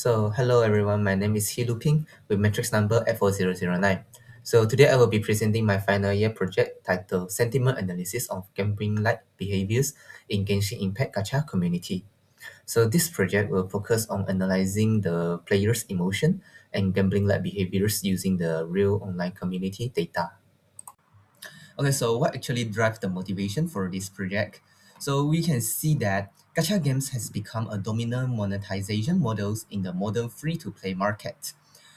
Hello everyone, my name is Hee Ping with matrix number F4009. So today I will be presenting my final year project titled Sentiment Analysis of Gambling-like Behaviors in Genshin Impact Gacha Community. So this project will focus on analyzing the players' emotion and gambling-like behaviors using the real online community data. Okay, so what actually drives the motivation for this project? So we can see that gacha games has become a dominant monetization models in the modern free-to-play market.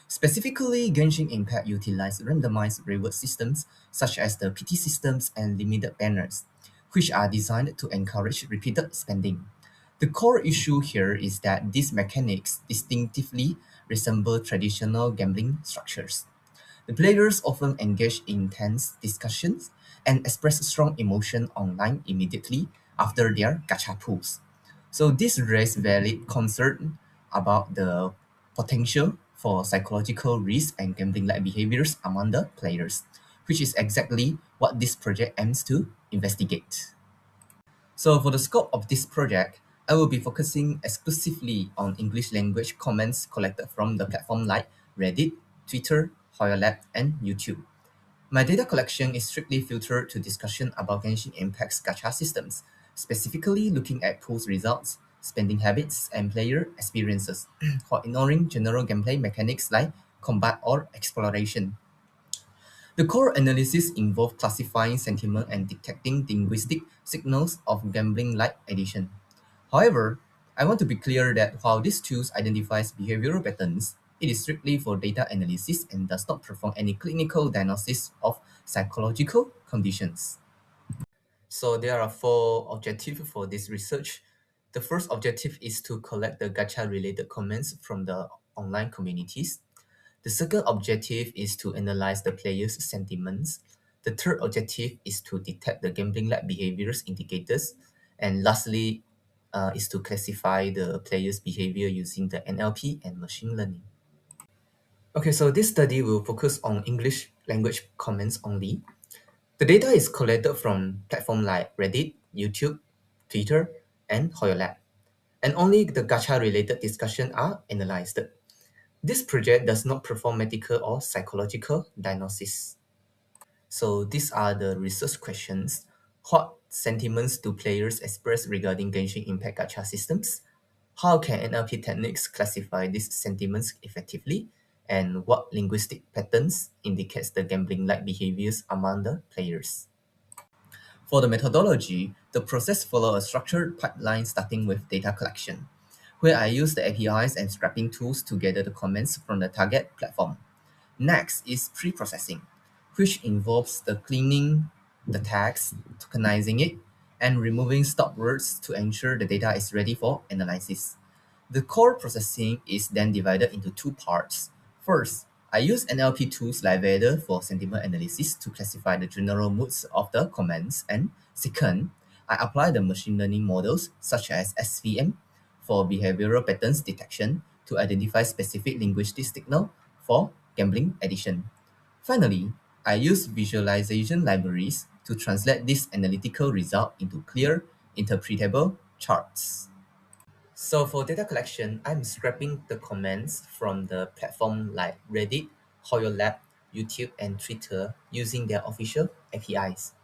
Specifically, Genshin Impact utilizes randomized reward systems such as the PT systems and limited banners, which are designed to encourage repeated spending. The core issue here is that these mechanics distinctively resemble traditional gambling structures. The players often engage in intense discussions and express strong emotion online immediately after their gacha pulls. So this raises valid concern about the potential for psychological risk and gambling-like behaviors among the players, which is exactly what this project aims to investigate. So for the scope of this project, I will be focusing exclusively on English language comments collected from the platform like Reddit, Twitter, HoYoLab, and YouTube. My data collection is strictly filtered to discussion about Genshin Impact's gacha systems, specifically looking at pools results, spending habits, and player experiences, while ignoring general gameplay mechanics like combat or exploration. The core analysis involved classifying sentiment and detecting linguistic signals of gambling-like addiction. However, I want to be clear that while this tool identifies behavioral patterns, it is strictly for data analysis and does not perform any clinical diagnosis of psychological conditions. So there are four objectives for this research. The first objective is to collect the gacha-related comments from the online communities. The second objective is to analyze the players' sentiments. The third objective is to detect the gambling-like behaviors indicators. And lastly, is to classify the players' behavior using the NLP and machine learning. Okay, so this study will focus on English language comments only. The data is collected from platforms like Reddit, YouTube, Twitter, and HoYoLab. And only the gacha-related discussion are analyzed. This project does not perform medical or psychological diagnosis. So these are the research questions. What sentiments do players express regarding Genshin Impact gacha systems? How can NLP techniques classify these sentiments effectively? And what linguistic patterns indicates the gambling-like behaviors among the players? For the methodology, the process follows a structured pipeline starting with data collection, where I use the APIs and scrapping tools to gather the comments from the target platform. Next is pre-processing, which involves the cleaning the text, tokenizing it, and removing stop words to ensure the data is ready for analysis. The core processing is then divided into two parts. First, I use NLP tools like Vader for sentiment analysis to classify the general moods of the comments, and second, I apply the machine learning models such as SVM for behavioral patterns detection to identify specific linguistic signal for gambling addiction. Finally, I use visualization libraries to translate this analytical result into clear, interpretable charts. So for data collection, I'm scraping the comments from the platform like Reddit, HoYoLab, YouTube, and Twitter using their official APIs.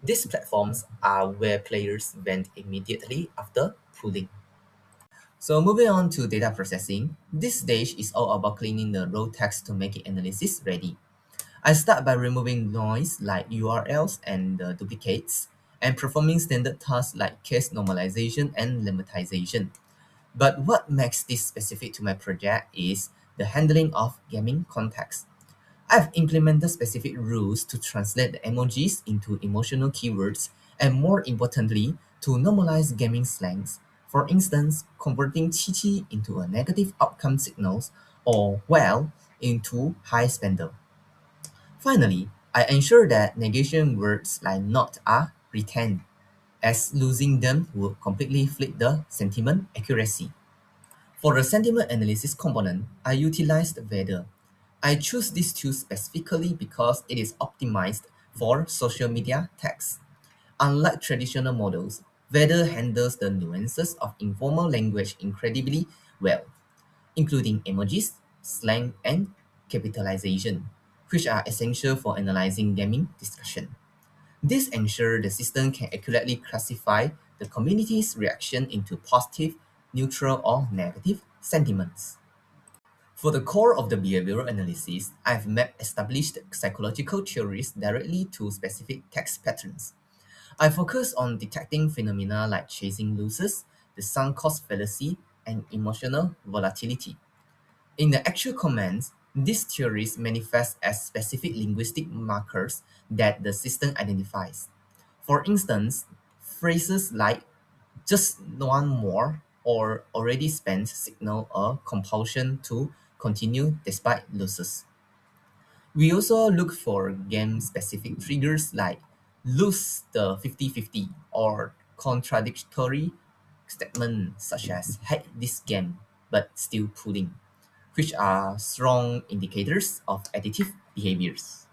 These platforms are where players went immediately after pooling. So moving on to data processing, this stage is all about cleaning the raw text to make it analysis ready. I start by removing noise like URLs and duplicates, and performing standard tasks like case normalization and lemmatization. But what makes this specific to my project is the handling of gaming context. I've implemented specific rules to translate the emojis into emotional keywords and more importantly, to normalize gaming slangs. For instance, converting Chi into a negative outcome signals or well into high spender. Finally, I ensure that negation words like not are retained, as losing them would completely flip the sentiment accuracy. For the sentiment analysis component, I utilized Vader. I choose this tool specifically because it is optimized for social media text. Unlike traditional models, Vader handles the nuances of informal language incredibly well. including emojis, slang, and capitalization, which are essential for analyzing gaming discussion. This ensures the system can accurately classify the community's reaction into positive, neutral, or negative sentiments. For the core of the behavioral analysis, I've mapped established psychological theories directly to specific text patterns. I focus on detecting phenomena like chasing losers, the sunk cost fallacy, and emotional volatility. In the actual commands, these theories manifest as specific linguistic markers that the system identifies. For instance, phrases like just one more or already spent signal a compulsion to continue despite losses. We also look for game-specific triggers like lose the 50-50 or contradictory statements such as hate this game but still pulling, which are strong indicators of addictive behaviors.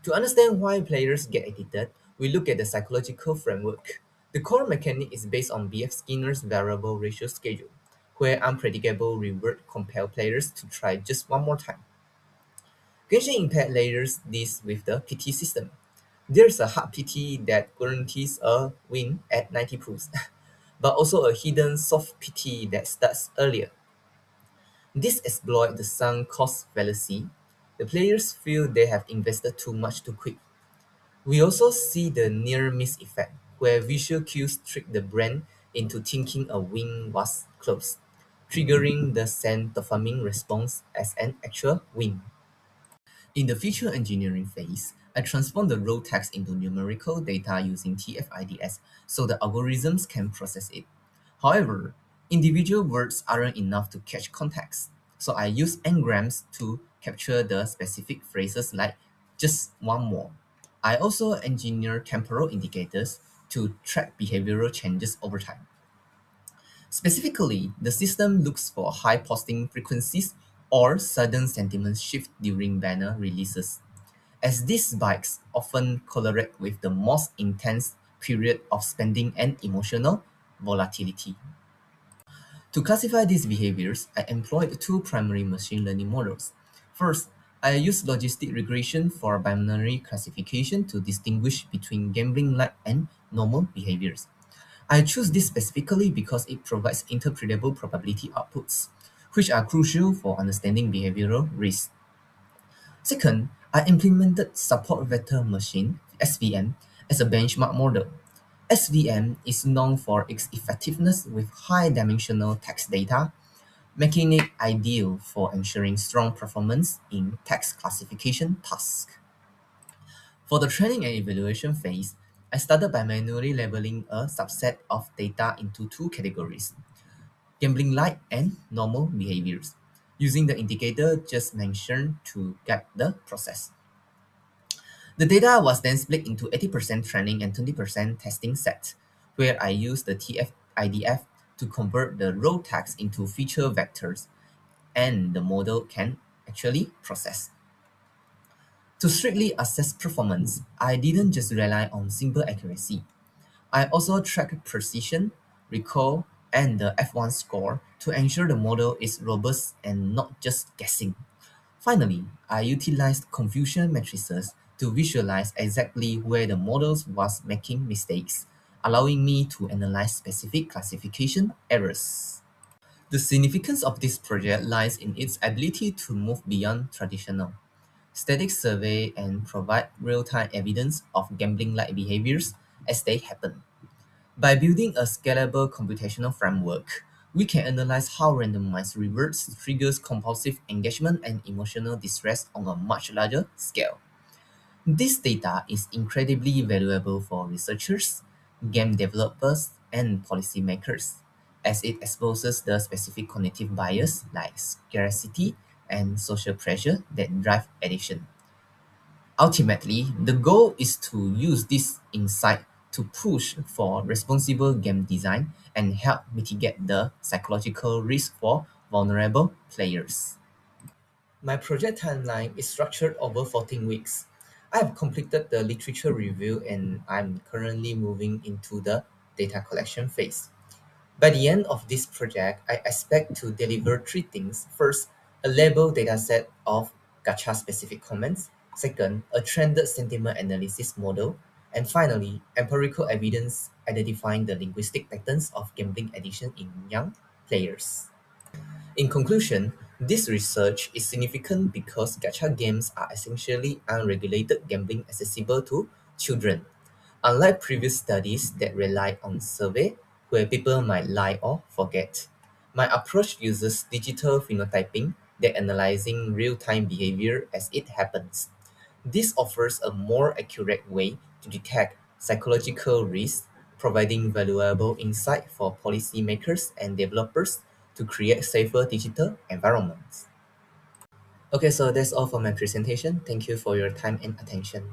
To understand why players get addicted, we look at the psychological framework. The core mechanic is based on B.F. Skinner's variable ratio schedule, where unpredictable reward compel players to try just one more time. Genshin Impact layers this with the PT system. There's a hard PT that guarantees a win at 90 proofs, but also a hidden soft PT that starts earlier. This exploits the sunk cost fallacy. The players feel they have invested too much too quick. We also see the near miss effect, where visual cues trick the brain into thinking a win was close, triggering the send dopamine response as an actual win. In the feature engineering phase, I transform the raw text into numerical data using TF-IDS so the algorithms can process it. However, individual words aren't enough to catch context, so I use n-grams to capture the specific phrases like just one more. I also engineer temporal indicators to track behavioral changes over time. Specifically, the system looks for high posting frequencies or sudden sentiment shift during banner releases, as these spikes often correlate with the most intense period of spending and emotional volatility. To classify these behaviors, I employed two primary machine learning models. First, I used logistic regression for binary classification to distinguish between gambling-like and normal behaviors. I choose this specifically because it provides interpretable probability outputs, which are crucial for understanding behavioral risk. Second, I implemented support vector machine (SVM) as a benchmark model. SVM is known for its effectiveness with high-dimensional text data, making it ideal for ensuring strong performance in text classification tasks. For the training and evaluation phase, I started by manually labeling a subset of data into two categories: gambling-like and normal behaviors, using the indicator just mentioned to guide the process. The data was then split into 80% training and 20% testing sets, where I used the TF-IDF to convert the raw text into feature vectors, and the model can actually process. To strictly assess performance, I didn't just rely on simple accuracy. I also tracked precision, recall, and the F1 score to ensure the model is robust and not just guessing. Finally, I utilized confusion matrices to visualize exactly where the models was making mistakes, allowing me to analyze specific classification errors. The significance of this project lies in its ability to move beyond traditional static survey and provide real-time evidence of gambling-like behaviors as they happen. By building a scalable computational framework, we can analyze how randomized rewards triggers compulsive engagement and emotional distress on a much larger scale. This data is incredibly valuable for researchers, game developers, and policymakers, as it exposes the specific cognitive bias like scarcity and social pressure that drive addiction. Ultimately, the goal is to use this insight to push for responsible game design and help mitigate the psychological risk for vulnerable players. My project timeline is structured over 14 weeks. I have completed the literature review and I'm currently moving into the data collection phase. By the end of this project, I expect to deliver three things. First, a labeled dataset of gacha-specific comments. Second, a trended sentiment analysis model. And finally, empirical evidence identifying the linguistic patterns of gambling addiction in young players. In conclusion, this research is significant because gacha games are essentially unregulated gambling accessible to children. Unlike previous studies that rely on survey, where people might lie or forget, my approach uses digital phenotyping that analyzing real-time behavior as it happens. This offers a more accurate way to detect psychological risks, providing valuable insight for policymakers and developers to create safer digital environments. Okay, so that's all for my presentation. Thank you for your time and attention.